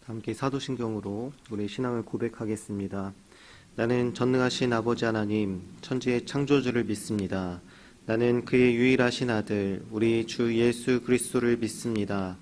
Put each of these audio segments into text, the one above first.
함께 사도신경으로 우리 신앙을 고백하겠습니다. 나는 전능하신 아버지 하나님, 천지의 창조주를 믿습니다. 나는 그의 유일하신 아들, 우리 주 예수 그리스도를 믿습니다.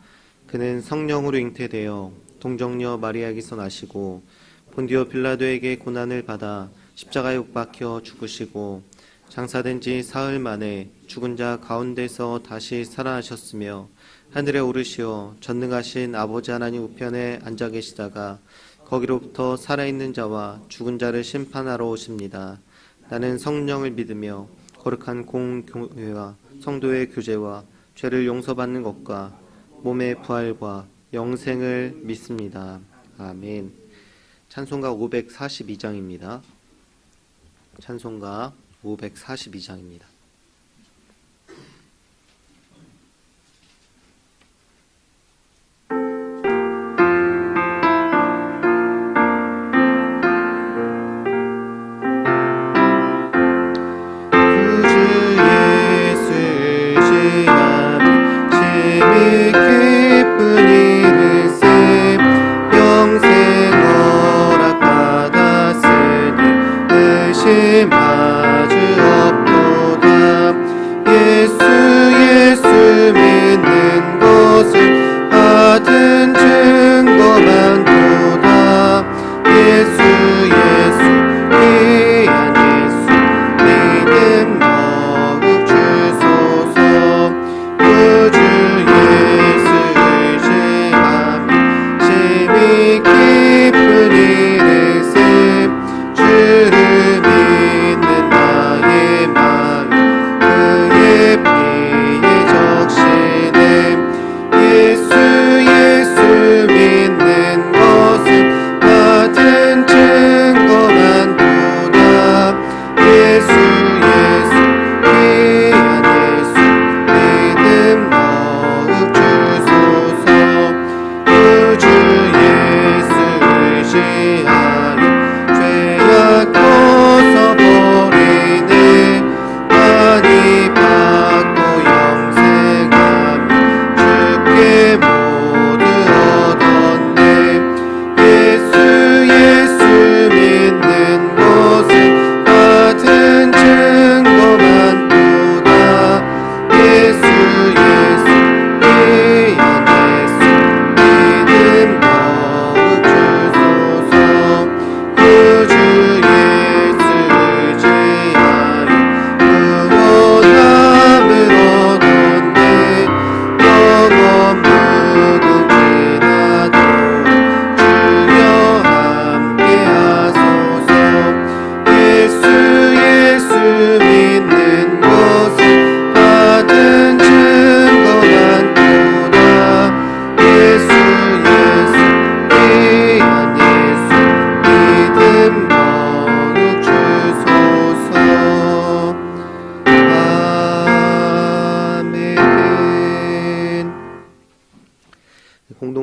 그는 성령으로 잉태되어 동정녀 마리아에게서 나시고 본디오 빌라도에게 고난을 받아 십자가에 못 박혀 죽으시고 장사된 지 사흘 만에 죽은 자 가운데서 다시 살아나셨으며 하늘에 오르시어 전능하신 아버지 하나님 우편에 앉아 계시다가 거기로부터 살아있는 자와 죽은 자를 심판하러 오십니다. 나는 성령을 믿으며 거룩한 공교회와 성도의 교제와 죄를 용서받는 것과 몸의 부활과 영생을 믿습니다. 아멘. 찬송가 542장입니다. 찬송가 542장입니다.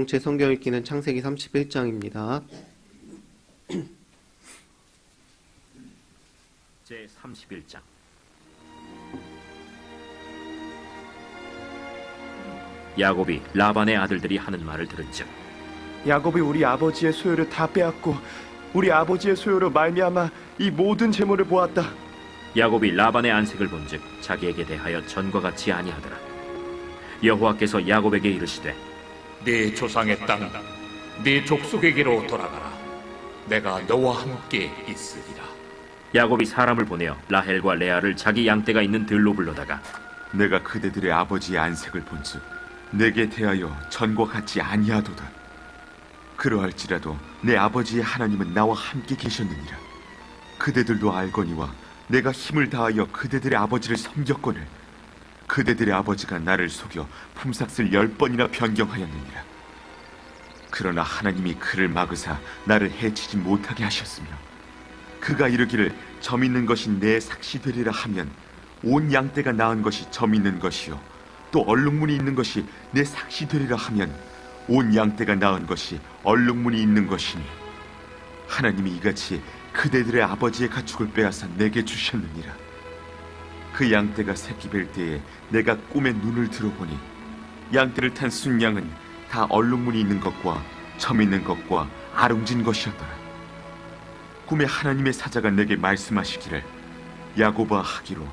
공동체 성경 읽기는 창세기 31장입니다. 제 31장. 야곱이 라반의 아들들이 하는 말을 들은즉 야곱이 우리 아버지의 소유를 다 빼앗고 우리 아버지의 소유로 말미암아 이 모든 재물을 보았다. 야곱이 라반의 안색을 본즉 자기에게 대하여 전과 같이 아니하더라. 여호와께서 야곱에게 이르시되 네 조상의 땅, 네 족속에게로 돌아가라. 내가 너와 함께 있으리라. 야곱이 사람을 보내어 라헬과 레아를 자기 양떼가 있는 들로 불러다가 내가 그대들의 아버지의 안색을 본즉 내게 대하여 전과 같지 아니하도다. 그러할지라도 내 아버지의 하나님은 나와 함께 계셨느니라. 그대들도 알거니와 내가 힘을 다하여 그대들의 아버지를 섬겼거늘 그대들의 아버지가 나를 속여 품삯을 10번이나 변경하였느니라. 그러나 하나님이 그를 막으사 나를 해치지 못하게 하셨으며 그가 이르기를 점 있는 것이 내 삭시 되리라 하면 온 양떼가 낳은 것이 점 있는 것이요 또 얼룩무늬 있는 것이 내 삭시 되리라 하면 온 양떼가 낳은 것이 얼룩무늬 있는 것이니 하나님이 이같이 그대들의 아버지의 가축을 빼앗아 내게 주셨느니라. 그 양떼가 새끼 뵐 때에 내가 꿈에 눈을 들어보니 양떼를 탄 순양은 다 얼룩무늬 있는 것과 점 있는 것과 아롱진 것이었더라. 꿈에 하나님의 사자가 내게 말씀하시기를 야곱아 하기로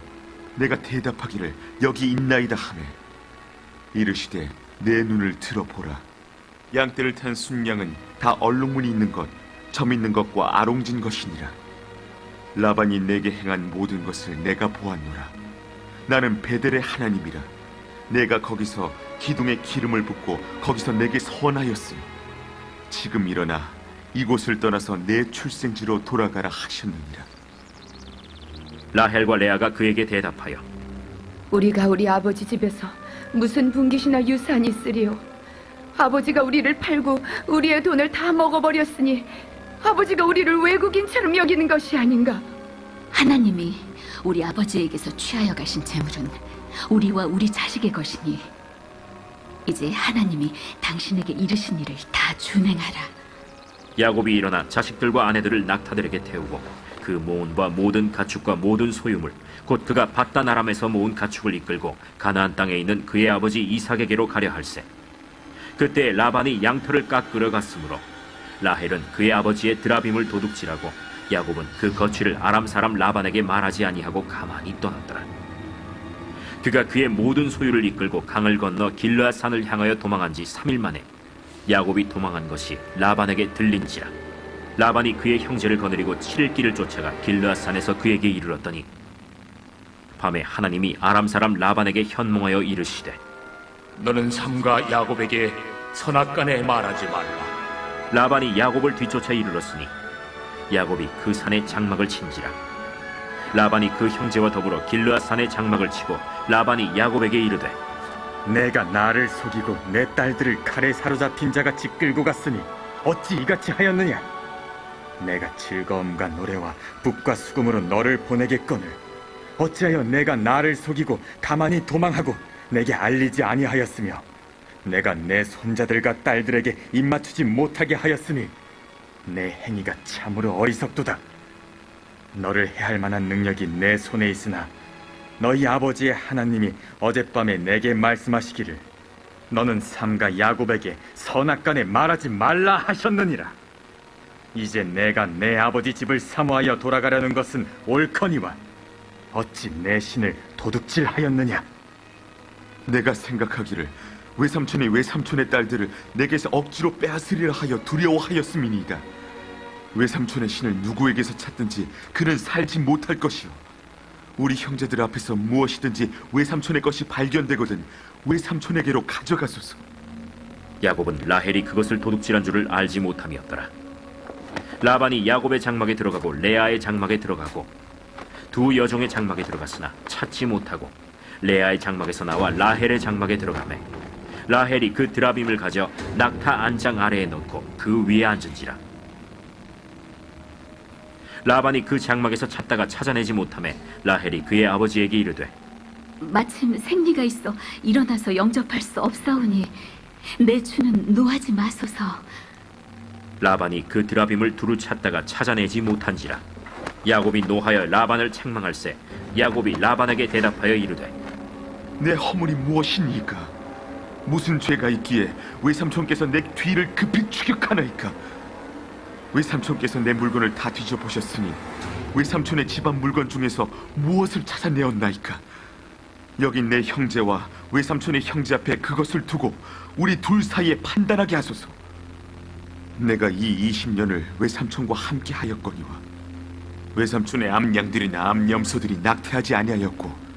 내가 대답하기를 여기 있나이다 하매 이르시되 내 눈을 들어보라. 양떼를 탄 순양은 다 얼룩무늬 있는 것, 점 있는 것과 아롱진 것이니라. 라반이 내게 행한 모든 것을 내가 보았노라. 나는 베델의 하나님이라. 내가 거기서 기둥에 기름을 붓고 거기서 내게 선하였으니 지금 일어나 이곳을 떠나서 내 출생지로 돌아가라 하셨느니라. 라헬과 레아가 그에게 대답하여 우리가 우리 아버지 집에서 무슨 분깃이나 유산이 있으리요? 아버지가 우리를 팔고 우리의 돈을 다 먹어버렸으니 아버지가 우리를 외국인처럼 여기는 것이 아닌가? 하나님이 우리 아버지에게서 취하여 가신 재물은 우리와 우리 자식의 것이니 이제 하나님이 당신에게 이르신 일을 다 준행하라. 야곱이 일어나 자식들과 아내들을 낙타들에게 태우고 그 모은과 모든 가축과 모든 소유물 곧 그가 바단 아람에서 모은 가축을 이끌고 가나안 땅에 있는 그의 아버지 이삭에게로 가려 할세. 그때 라반이 양털을 깎으러 갔으므로 라헬은 그의 아버지의 드라빔을 도둑질하고 야곱은 그 거취를 아람 사람 라반에게 말하지 아니하고 가만히 떠났더라. 그가 그의 모든 소유를 이끌고 강을 건너 길르앗 산을 향하여 도망한 지 3일 만에 야곱이 도망한 것이 라반에게 들린지라. 라반이 그의 형제를 거느리고 7일 길을 쫓아가 길르앗 산에서 그에게 이르렀더니 밤에 하나님이 아람 사람 라반에게 현몽하여 이르시되 너는 삼가 야곱에게 선악간에 말하지 말라. 라반이 야곱을 뒤쫓아 이르렀으니 야곱이 그 산에 장막을 친지라. 라반이 그 형제와 더불어 길르앗 산에 장막을 치고 라반이 야곱에게 이르되 내가 나를 속이고 내 딸들을 칼에 사로잡힌 자같이 끌고 갔으니 어찌 이같이 하였느냐? 내가 즐거움과 노래와 북과 수금으로 너를 보내겠거늘 어찌하여 내가 나를 속이고 가만히 도망하고 내게 알리지 아니하였으며 내가 내 손자들과 딸들에게 입맞추지 못하게 하였으니 내 행위가 참으로 어리석도다. 너를 해할 만한 능력이 내 손에 있으나 너희 아버지의 하나님이 어젯밤에 내게 말씀하시기를 너는 삼가 야곱에게 선악간에 말하지 말라 하셨느니라. 이제 내가 내 아버지 집을 사모하여 돌아가려는 것은 옳거니와 어찌 내 신을 도둑질하였느냐? 내가 생각하기를 외삼촌이 외삼촌의 딸들을 내게서 억지로 빼앗으리라 하여 두려워하였음이니이다. 외삼촌의 신을 누구에게서 찾든지 그는 살지 못할 것이요 우리 형제들 앞에서 무엇이든지 외삼촌의 것이 발견되거든 외삼촌에게로 가져가소서. 야곱은 라헬이 그것을 도둑질한 줄을 알지 못함이었더라. 라반이 야곱의 장막에 들어가고 레아의 장막에 들어가고 두 여종의 장막에 들어갔으나 찾지 못하고 레아의 장막에서 나와 라헬의 장막에 들어가매 라헬이 그 드라빔을 가져 낙타 안장 아래에 넣고 그 위에 앉은지라. 라반이 그 장막에서 찾다가 찾아내지 못하매 라헬이 그의 아버지에게 이르되 마침 생리가 있어 일어나서 영접할 수 없사오니 내 주는 노하지 마소서. 라반이 그 드라빔을 두루 찾다가 찾아내지 못한지라. 야곱이 노하여 라반을 책망할세. 야곱이 라반에게 대답하여 이르되 내 허물이 무엇이니까? 무슨 죄가 있기에 외삼촌께서 내 뒤를 급히 추격하나이까? 외삼촌께서 내 물건을 다 뒤져보셨으니 외삼촌의 집안 물건 중에서 무엇을 찾아내었나이까? 여기 내 형제와 외삼촌의 형제 앞에 그것을 두고 우리 둘 사이에 판단하게 하소서. 내가 이 20년을 외삼촌과 함께 하였거니와 외삼촌의 암양들이나 암염소들이 낙태하지 아니하였고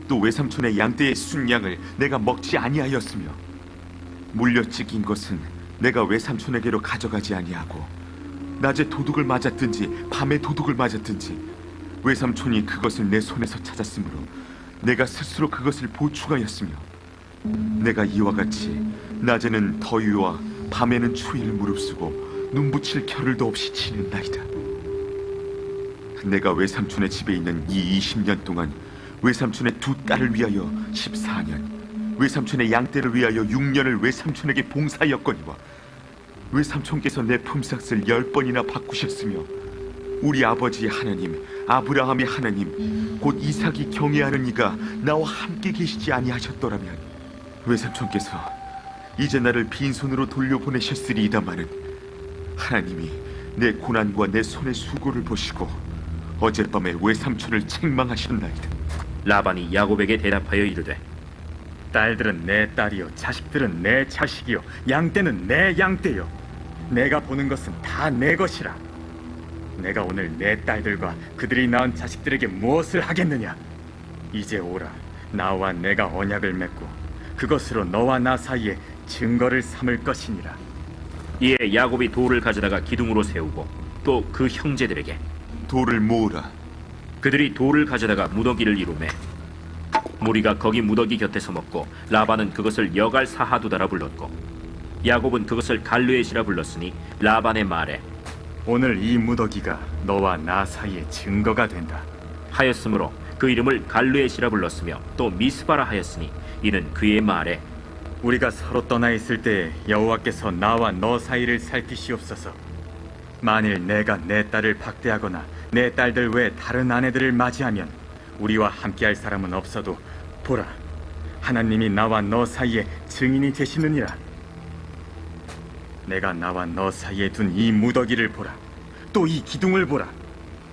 또 외삼촌의 양떼의 순양을 내가 먹지 아니하였으며 물려찍인 것은 내가 외삼촌에게로 가져가지 아니하고 낮에 도둑을 맞았든지 밤에 도둑을 맞았든지 외삼촌이 그것을 내 손에서 찾았으므로 내가 스스로 그것을 보충하였으며 내가 이와 같이 낮에는 더위와 밤에는 추위를 무릅쓰고 눈붙일 겨를도 없이 지낸나이다. 내가 외삼촌의 집에 있는 이 20년 동안 외삼촌의 두 딸을 위하여 14년, 외삼촌의 양떼를 위하여 6년을 외삼촌에게 봉사하였거니와 외삼촌께서 내 품삯을 10번이나 바꾸셨으며 우리 아버지의 하나님, 아브라함의 하나님, 곧 이삭이 경외하는 이가 나와 함께 계시지 아니하셨더라면 외삼촌께서 이제 나를 빈손으로 돌려보내셨으리이다마는 하나님이 내 고난과 내 손의 수고를 보시고 어젯밤에 외삼촌을 책망하셨나이다. 라반이 야곱에게 대답하여 이르되 딸들은 내 딸이요 자식들은 내 자식이요 양떼는 내 양떼요 내가 보는 것은 다 내 것이라. 내가 오늘 내 딸들과 그들이 낳은 자식들에게 무엇을 하겠느냐? 이제 오라. 나와 내가 언약을 맺고 그것으로 너와 나 사이에 증거를 삼을 것이니라. 이에 야곱이 돌을 가져다가 기둥으로 세우고 또 그 형제들에게 돌을 모으라. 그들이 돌을 가져다가 무더기를 이루매 무리가 거기 무더기 곁에서 먹고 라반은 그것을 여갈 사하두다라 불렀고 야곱은 그것을 갈르엣이라 불렀으니 라반의 말에 오늘 이 무더기가 너와 나 사이에 증거가 된다 하였으므로 그 이름을 갈르엣이라 불렀으며 또 미스바라 하였으니 이는 그의 말에 우리가 서로 떠나 있을 때 여호와께서 나와 너 사이를 살피시옵소서. 만일 내가 내 딸을 박대하거나 내 딸들 외 다른 아내들을 맞이하면 우리와 함께할 사람은 없어도 보라, 하나님이 나와 너 사이에 증인이 되시느니라. 내가 나와 너 사이에 둔 이 무더기를 보라. 또 이 기둥을 보라.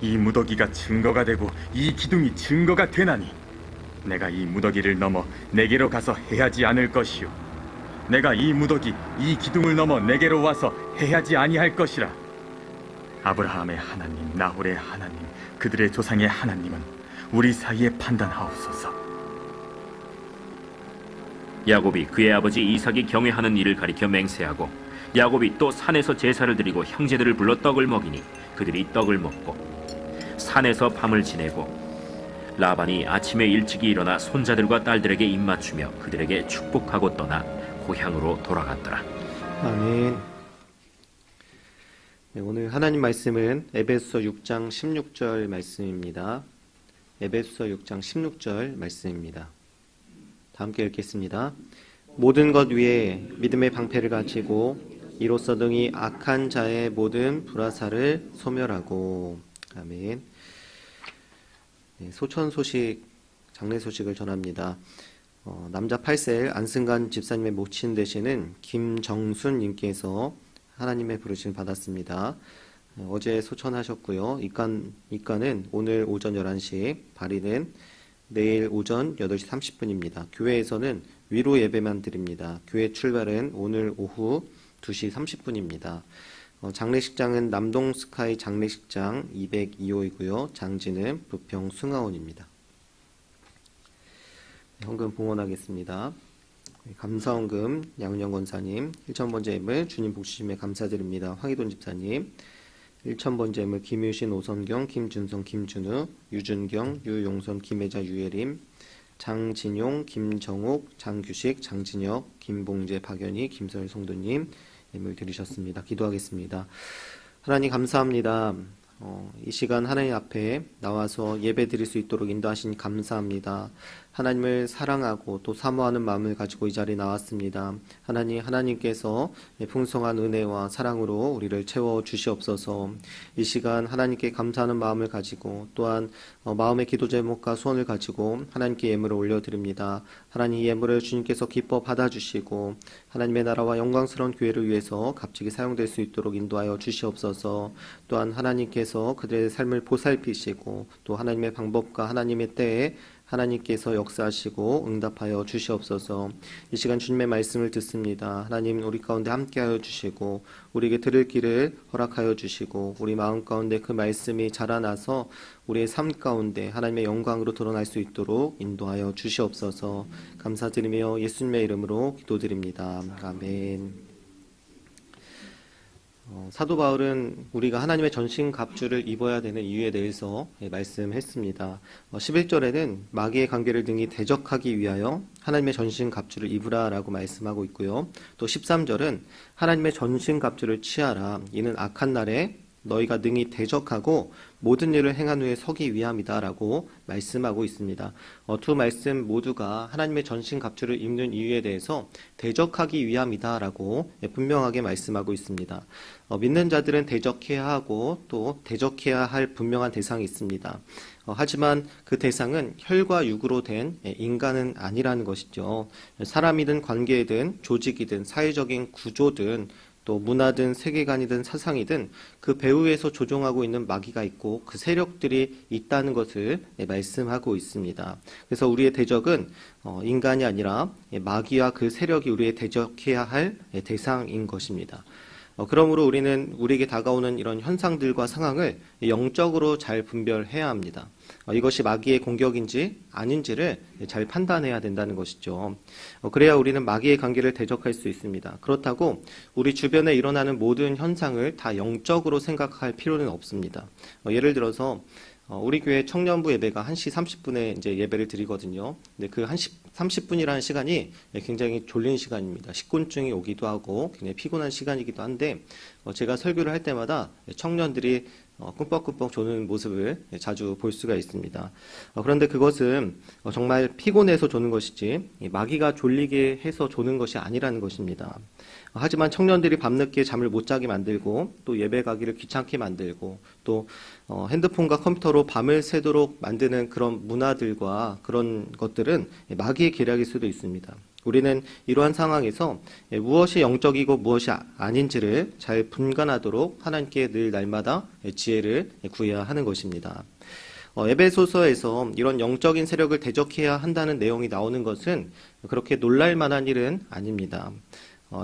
이 무더기가 증거가 되고 이 기둥이 증거가 되나니 내가 이 무더기를 넘어 내게로 가서 해하지 않을 것이요 내가 이 무더기 이 기둥을 넘어 내게로 와서 해하지 아니할 것이라. 아브라함의 하나님, 나홀의 하나님, 그들의 조상의 하나님은 우리 사이에 판단하옵소서. 야곱이 그의 아버지 이삭이 경외하는 일을 가리켜 맹세하고 야곱이 또 산에서 제사를 드리고 형제들을 불러 떡을 먹이니 그들이 떡을 먹고 산에서 밤을 지내고 라반이 아침에 일찍이 일어나 손자들과 딸들에게 입맞추며 그들에게 축복하고 떠나 고향으로 돌아갔더라. 아멘. 네, 오늘 하나님 말씀은 에베소서 6장 16절 말씀입니다. 에베소서 6장 16절 말씀입니다. 다 함께 읽겠습니다. 모든 것 위에 믿음의 방패를 가지고 이로써 등이 악한 자의 모든 불화살을 소멸하고. 아멘. 네, 소천 소식, 장례 소식을 전합니다. 남자 8셀 안승관 집사님의 모친 되시는 김정순 님께서 하나님의 부르심 받았습니다. 어제 소천하셨고요. 입간은 오늘 오전 11시, 발인은 내일 오전 8시 30분입니다. 교회에서는 위로 예배만 드립니다. 교회 출발은 오늘 오후 2시 30분입니다. 장례식장은 남동 스카이 장례식장 202호이고요. 장지는 부평 숭아원입니다. 헌금 봉헌하겠습니다. 감사헌금 양은영 권사님, 1,000번 제물 주님 복주심에 감사드립니다. 황희돈 집사님, 1,000번 제물 김유신, 오선경, 김준성, 김준우, 유준경, 유용선, 김혜자, 유예림, 장진용, 김정옥, 장규식, 장진혁, 김봉재, 박연희, 김설 성도님 예물 드리셨습니다. 기도하겠습니다. 하나님 감사합니다. 이 시간 하나님 앞에 나와서 예배 드릴 수 있도록 인도하신 감사합니다. 하나님을 사랑하고 또 사모하는 마음을 가지고 이 자리에 나왔습니다. 하나님께서 풍성한 은혜와 사랑으로 우리를 채워 주시옵소서. 이 시간 하나님께 감사하는 마음을 가지고 또한 마음의 기도 제목과 소원을 가지고 하나님께 예물을 올려드립니다. 하나님 이 예물을 주님께서 기뻐 받아주시고 하나님의 나라와 영광스러운 교회를 위해서 값지게 사용될 수 있도록 인도하여 주시옵소서. 또한 하나님께서 그들의 삶을 보살피시고 또 하나님의 방법과 하나님의 때에 하나님께서 역사하시고 응답하여 주시옵소서. 이 시간 주님의 말씀을 듣습니다. 하나님 우리 가운데 함께하여 주시고 우리에게 들을 길을 허락하여 주시고 우리 마음 가운데 그 말씀이 자라나서 우리의 삶 가운데 하나님의 영광으로 드러날 수 있도록 인도하여 주시옵소서. 감사드리며 예수님의 이름으로 기도드립니다. 아멘. 사도 바울은 우리가 하나님의 전신갑주를 입어야 되는 이유에 대해서 말씀했습니다. 11절에는 마귀의 관계를 등이 대적하기 위하여 하나님의 전신갑주를 입으라라고 말씀하고 있고요. 또 13절은 하나님의 전신갑주를 취하라. 이는 악한 날에 너희가 능히 대적하고 모든 일을 행한 후에 서기 위함이다라고 말씀하고 있습니다. 두 말씀 모두가 하나님의 전신갑주를 입는 이유에 대해서 대적하기 위함이다라고 분명하게 말씀하고 있습니다. 믿는 자들은 대적해야 하고 또 대적해야 할 분명한 대상이 있습니다. 하지만 그 대상은 혈과 육으로 된 인간은 아니라는 것이죠. 사람이든 관계이든 조직이든 사회적인 구조든 또 문화든 세계관이든 사상이든 그 배후에서 조종하고 있는 마귀가 있고 그 세력들이 있다는 것을 말씀하고 있습니다. 그래서 우리의 대적은 인간이 아니라 마귀와 그 세력이 우리의 대적해야 할 대상인 것입니다. 그러므로 우리는 우리에게 다가오는 이런 현상들과 상황을 영적으로 잘 분별해야 합니다. 이것이 마귀의 공격인지 아닌지를 잘 판단해야 된다는 것이죠. 그래야 우리는 마귀의 관계를 대적할 수 있습니다. 그렇다고 우리 주변에 일어나는 모든 현상을 다 영적으로 생각할 필요는 없습니다. 예를 들어서 우리 교회 청년부 예배가 1시 30분에 이제 예배를 드리거든요. 근데 그 30분이라는 시간이 굉장히 졸린 시간입니다. 식곤증이 오기도 하고 굉장히 피곤한 시간이기도 한데 제가 설교를 할 때마다 청년들이 꿈뻑꿈뻑 조는 모습을 자주 볼 수가 있습니다. 그런데 그것은 정말 피곤해서 조는 것이지 마귀가 졸리게 해서 조는 것이 아니라는 것입니다. 하지만 청년들이 밤늦게 잠을 못 자게 만들고 또 예배 가기를 귀찮게 만들고 또 핸드폰과 컴퓨터로 밤을 새도록 만드는 그런 문화들과 그런 것들은 마귀의 계략일 수도 있습니다. 우리는 이러한 상황에서 무엇이 영적이고 무엇이 아닌지를 잘 분간하도록 하나님께 늘 날마다 지혜를 구해야 하는 것입니다. 에베소서에서 이런 영적인 세력을 대적해야 한다는 내용이 나오는 것은 그렇게 놀랄 만한 일은 아닙니다.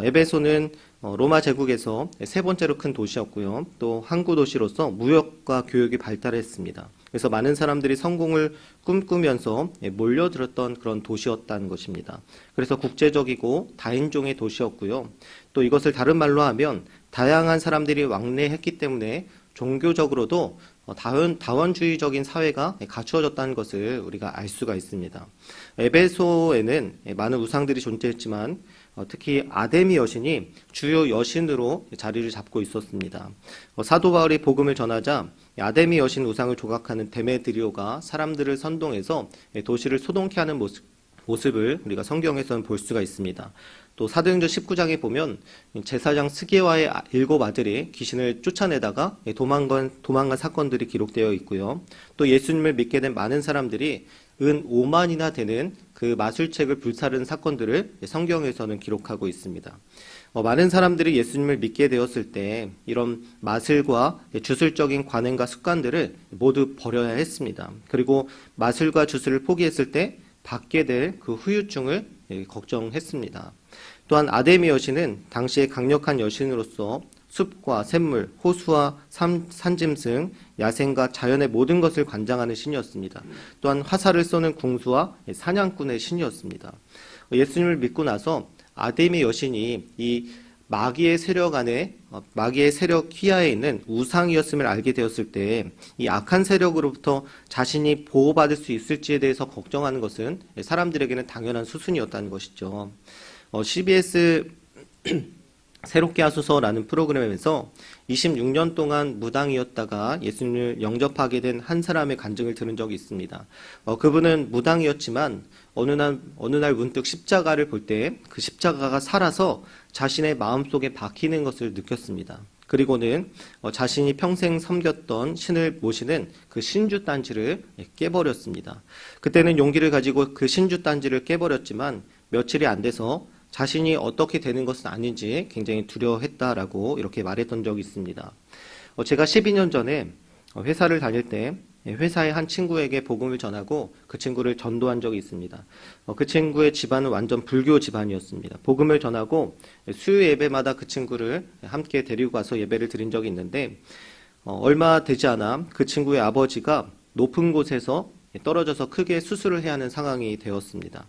에베소는 로마 제국에서 세 번째로 큰 도시였고요. 또 항구 도시로서 무역과 교육이 발달했습니다. 그래서 많은 사람들이 성공을 꿈꾸면서 몰려들었던 그런 도시였다는 것입니다. 그래서 국제적이고 다인종의 도시였고요. 또 이것을 다른 말로 하면 다양한 사람들이 왕래했기 때문에 종교적으로도 다원주의적인 사회가 갖추어졌다는 것을 우리가 알 수가 있습니다. 에베소에는 많은 우상들이 존재했지만 특히 아데미 여신이 주요 여신으로 자리를 잡고 있었습니다. 사도 바울이 복음을 전하자 아데미 여신 우상을 조각하는 데메드리오가 사람들을 선동해서 도시를 소동케 하는 모습을 우리가 성경에서는 볼 수가 있습니다. 또 사도행전 19장에 보면 제사장 스게와의 7 아들이 귀신을 쫓아내다가 도망간 사건들이 기록되어 있고요. 또 예수님을 믿게 된 많은 사람들이 은 5만이나 되는 그 마술책을 불사른 사건들을 성경에서는 기록하고 있습니다. 많은 사람들이 예수님을 믿게 되었을 때 이런 마술과 주술적인 관행과 습관들을 모두 버려야 했습니다. 그리고 마술과 주술을 포기했을 때 받게 될 그 후유증을 걱정했습니다. 또한 아데미 여신은 당시에 강력한 여신으로서 숲과 샘물, 호수와 산짐승, 야생과 자연의 모든 것을 관장하는 신이었습니다. 또한 화살을 쏘는 궁수와 사냥꾼의 신이었습니다. 예수님을 믿고 나서 아데미 여신이 이 마귀의 세력 안에 마귀의 세력 휘하에 있는 우상이었음을 알게 되었을 때 이 악한 세력으로부터 자신이 보호받을 수 있을지에 대해서 걱정하는 것은 사람들에게는 당연한 수순이었다는 것이죠. CBS 새롭게 하소서라는 프로그램에서 26년 동안 무당이었다가 예수님을 영접하게 된 한 사람의 간증을 들은 적이 있습니다. 그분은 무당이었지만 어느 날 문득 십자가를 볼 때 그 십자가가 살아서 자신의 마음속에 박히는 것을 느꼈습니다. 그리고는 자신이 평생 섬겼던 신을 모시는 그 신주 단지를 깨버렸습니다. 그때는 용기를 가지고 그 신주 단지를 깨버렸지만 며칠이 안 돼서 자신이 어떻게 되는 것은 아닌지 굉장히 두려워했다라고 이렇게 말했던 적이 있습니다. 제가 12년 전에 회사를 다닐 때 회사의 한 친구에게 복음을 전하고 그 친구를 전도한 적이 있습니다. 그 친구의 집안은 완전 불교 집안이었습니다. 복음을 전하고 수요 예배마다 그 친구를 함께 데리고 가서 예배를 드린 적이 있는데 얼마 되지 않아 그 친구의 아버지가 높은 곳에서 떨어져서 크게 수술을 해야 하는 상황이 되었습니다.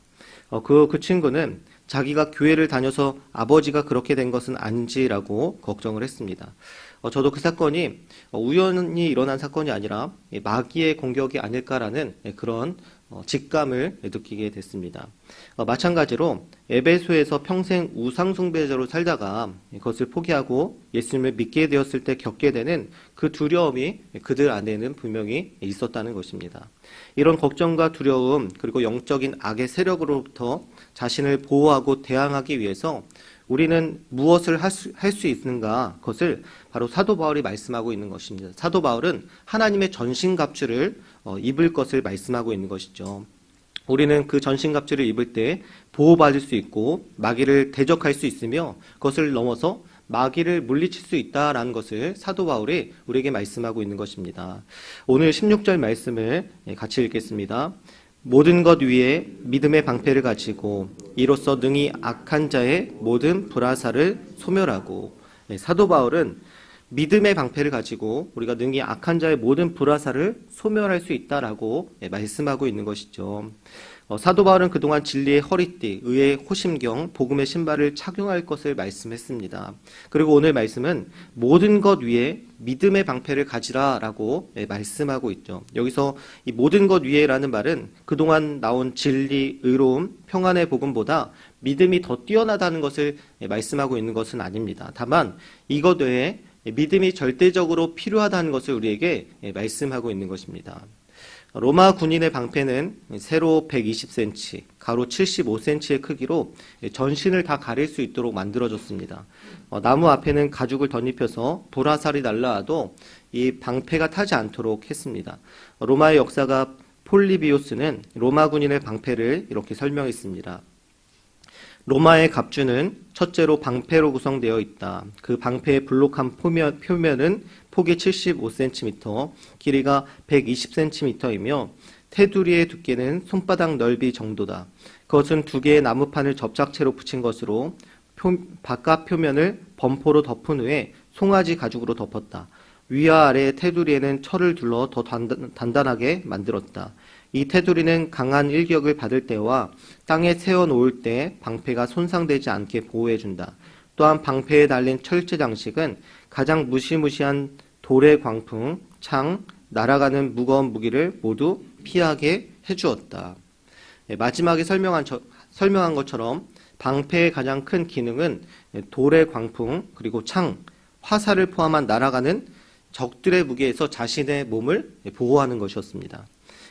그 친구는 자기가 교회를 다녀서 아버지가 그렇게 된 것은 아닌지라고 걱정을 했습니다. 저도 그 사건이 우연히 일어난 사건이 아니라 마귀의 공격이 아닐까라는 그런 직감을 느끼게 됐습니다. 마찬가지로 에베소에서 평생 우상숭배자로 살다가 그것을 포기하고 예수님을 믿게 되었을 때 겪게 되는 그 두려움이 그들 안에는 분명히 있었다는 것입니다. 이런 걱정과 두려움 그리고 영적인 악의 세력으로부터 자신을 보호하고 대항하기 위해서 우리는 무엇을 할 수 있는가? 그것을 바로 사도 바울이 말씀하고 있는 것입니다. 사도 바울은 하나님의 전신갑주를 입을 것을 말씀하고 있는 것이죠. 우리는 그 전신갑주를 입을 때 보호받을 수 있고 마귀를 대적할 수 있으며 그것을 넘어서 마귀를 물리칠 수 있다라는 것을 사도 바울이 우리에게 말씀하고 있는 것입니다. 오늘 16절 말씀을 같이 읽겠습니다. 모든 것 위에 믿음의 방패를 가지고 이로써 능히 악한 자의 모든 불화살을 소멸하고, 사도 바울은 믿음의 방패를 가지고 우리가 능히 악한 자의 모든 불화살을 소멸할 수 있다라고 말씀하고 있는 것이죠. 사도 바울은 그동안 진리의 허리띠, 의의 호심경, 복음의 신발을 착용할 것을 말씀했습니다. 그리고 오늘 말씀은 모든 것 위에 믿음의 방패를 가지라라고 말씀하고 있죠. 여기서 이 모든 것 위에라는 말은 그동안 나온 진리, 의로움, 평안의 복음보다 믿음이 더 뛰어나다는 것을 말씀하고 있는 것은 아닙니다. 다만 이것 외에 믿음이 절대적으로 필요하다는 것을 우리에게 말씀하고 있는 것입니다. 로마 군인의 방패는 세로 120cm, 가로 75cm의 크기로 전신을 다 가릴 수 있도록 만들어졌습니다. 나무 앞에는 가죽을 덧입혀서 불화살이 날라와도 이 방패가 타지 않도록 했습니다. 로마의 역사가 폴리비오스는 로마 군인의 방패를 이렇게 설명했습니다. 로마의 갑주는 첫째로 방패로 구성되어 있다. 그 방패의 불록한 표면은 폭이 75cm, 길이가 120cm이며 테두리의 두께는 손바닥 넓이 정도다. 그것은 두 개의 나무판을 접착체로 붙인 것으로 바깥 표면을 범포로 덮은 후에 송아지 가죽으로 덮었다. 위와 아래의 테두리에는 철을 둘러 더 단단하게 만들었다. 이 테두리는 강한 일격을 받을 때와 땅에 세워놓을 때 방패가 손상되지 않게 보호해준다. 또한 방패에 달린 철제 장식은 가장 무시무시한 돌의 광풍, 창, 날아가는 무거운 무기를 모두 피하게 해주었다. 마지막에 설명한 것처럼 방패의 가장 큰 기능은 돌의 광풍, 그리고 창, 화살을 포함한 날아가는 적들의 무게에서 자신의 몸을 보호하는 것이었습니다.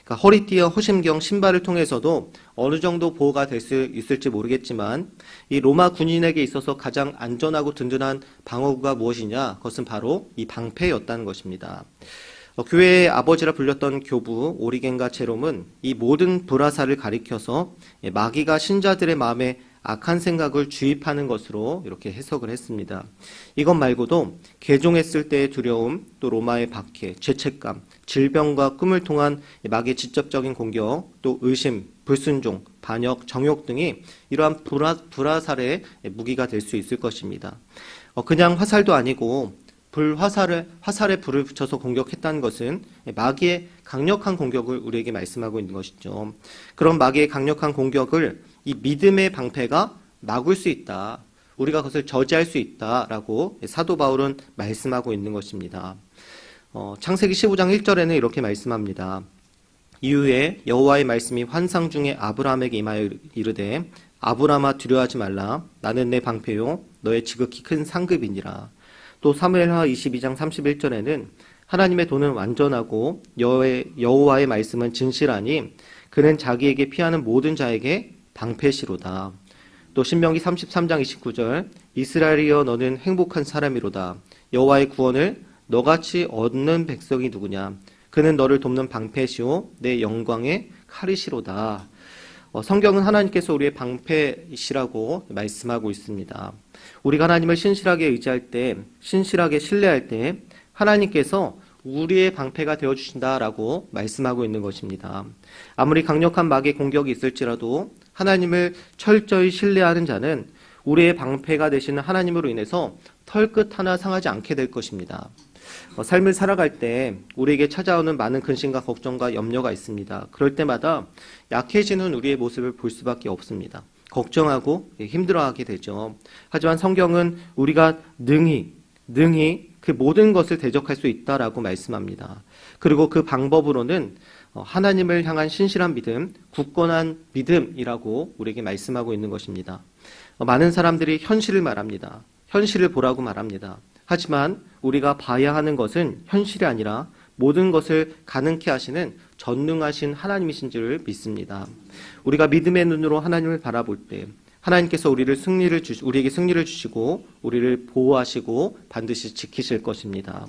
그러니까 허리띠와 호심경, 신발을 통해서도 어느 정도 보호가 될 수 있을지 모르겠지만 이 로마 군인에게 있어서 가장 안전하고 든든한 방어구가 무엇이냐? 그것은 바로 이 방패였다는 것입니다. 교회의 아버지라 불렸던 교부 오리겐과 제롬은 이 모든 불화살을 가리켜서 마귀가 신자들의 마음에 악한 생각을 주입하는 것으로 이렇게 해석을 했습니다. 이것 말고도 개종했을 때의 두려움, 또 로마의 박해, 죄책감, 질병과 꿈을 통한 마귀의 직접적인 공격, 또 의심, 불순종, 반역, 정욕 등이 이러한 불화살의 무기가 될 수 있을 것입니다. 그냥 화살도 아니고 화살에 불을 붙여서 공격했다는 것은 마귀의 강력한 공격을 우리에게 말씀하고 있는 것이죠. 그런 마귀의 강력한 공격을 이 믿음의 방패가 막을 수 있다. 우리가 그것을 저지할 수 있다라고 사도 바울은 말씀하고 있는 것입니다. 창세기 15장 1절에는 이렇게 말씀합니다. 이후에 여호와의 말씀이 환상 중에 아브라함에게 임하여 이르되 아브라함아 두려워하지 말라. 나는 내 방패요 너의 지극히 큰 상급이니라. 또 사무엘하 22장 31절에는 하나님의 도는 완전하고 여호와의 말씀은 진실하니 그는 자기에게 피하는 모든 자에게 방패시로다. 또 신명기 33장 29절 이스라엘이여 너는 행복한 사람이로다. 여호와의 구원을 너같이 얻는 백성이 누구냐. 그는 너를 돕는 방패시오 내 영광의 칼이시로다. 성경은 하나님께서 우리의 방패시라고 말씀하고 있습니다. 우리가 하나님을 신실하게 의지할 때, 신실하게 신뢰할 때 하나님께서 우리의 방패가 되어주신다라고 말씀하고 있는 것입니다. 아무리 강력한 마귀의 공격이 있을지라도 하나님을 철저히 신뢰하는 자는 우리의 방패가 되시는 하나님으로 인해서 털끝 하나 상하지 않게 될 것입니다. 삶을 살아갈 때 우리에게 찾아오는 많은 근심과 걱정과 염려가 있습니다. 그럴 때마다 약해지는 우리의 모습을 볼 수밖에 없습니다. 걱정하고 힘들어하게 되죠. 하지만 성경은 우리가 능히 그 모든 것을 대적할 수 있다라고 말씀합니다. 그리고 그 방법으로는 하나님을 향한 신실한 믿음, 굳건한 믿음이라고 우리에게 말씀하고 있는 것입니다. 많은 사람들이 현실을 말합니다. 현실을 보라고 말합니다. 하지만 우리가 봐야 하는 것은 현실이 아니라 모든 것을 가능케 하시는 전능하신 하나님이신 줄 믿습니다. 우리가 믿음의 눈으로 하나님을 바라볼 때 하나님께서 우리에게 승리를 주시고 우리를 보호하시고 반드시 지키실 것입니다.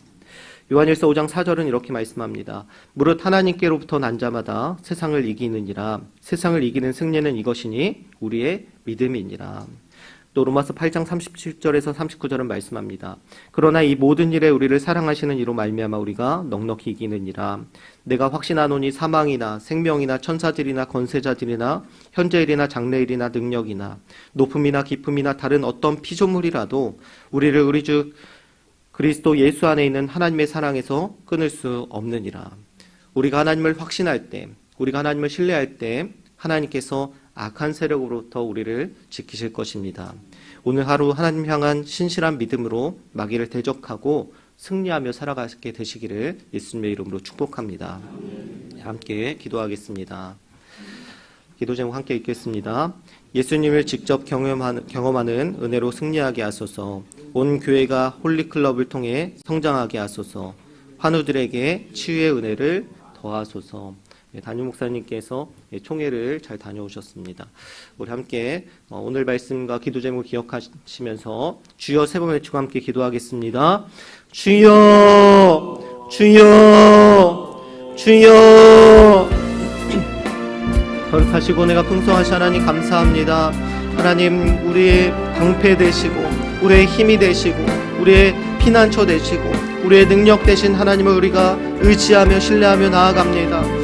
요한일서 5장 4절은 이렇게 말씀합니다. 무릇 하나님께로부터 난 자마다 세상을 이기느니라. 세상을 이기는 승리는 이것이니 우리의 믿음이니라. 또 로마서 8장 37절에서 39절은 말씀합니다. 그러나 이 모든 일에 우리를 사랑하시는 이로 말미암아 우리가 넉넉히 이기느니라. 내가 확신하노니 사망이나 생명이나 천사들이나 권세자들이나 현재일이나 장래일이나 능력이나 높음이나 깊음이나 다른 어떤 피조물이라도 우리를 우리 주 그리스도 예수 안에 있는 하나님의 사랑에서 끊을 수 없느니라. 우리가 하나님을 확신할 때, 우리가 하나님을 신뢰할 때 하나님께서 악한 세력으로부터 우리를 지키실 것입니다. 오늘 하루 하나님 향한 신실한 믿음으로 마귀를 대적하고 승리하며 살아가게 되시기를 예수님의 이름으로 축복합니다. 함께 기도하겠습니다. 기도 제목 함께 읽겠습니다. 예수님을 직접 경험하는 은혜로 승리하게 하소서. 온 교회가 홀리클럽을 통해 성장하게 하소서. 환우들에게 치유의 은혜를 더하소서. 담임 목사님께서 총회를 잘 다녀오셨습니다. 우리 함께 오늘 말씀과 기도 제목을 기억하시면서 주여 세 번 외치고 함께 기도하겠습니다. 주여, 주여, 주여. 거룩하시고 내가 풍성하신 하나님 감사합니다. 하나님 우리의 방패 되시고 우리의 힘이 되시고 우리의 피난처 되시고 우리의 능력 되신 하나님을 우리가 의지하며 신뢰하며 나아갑니다.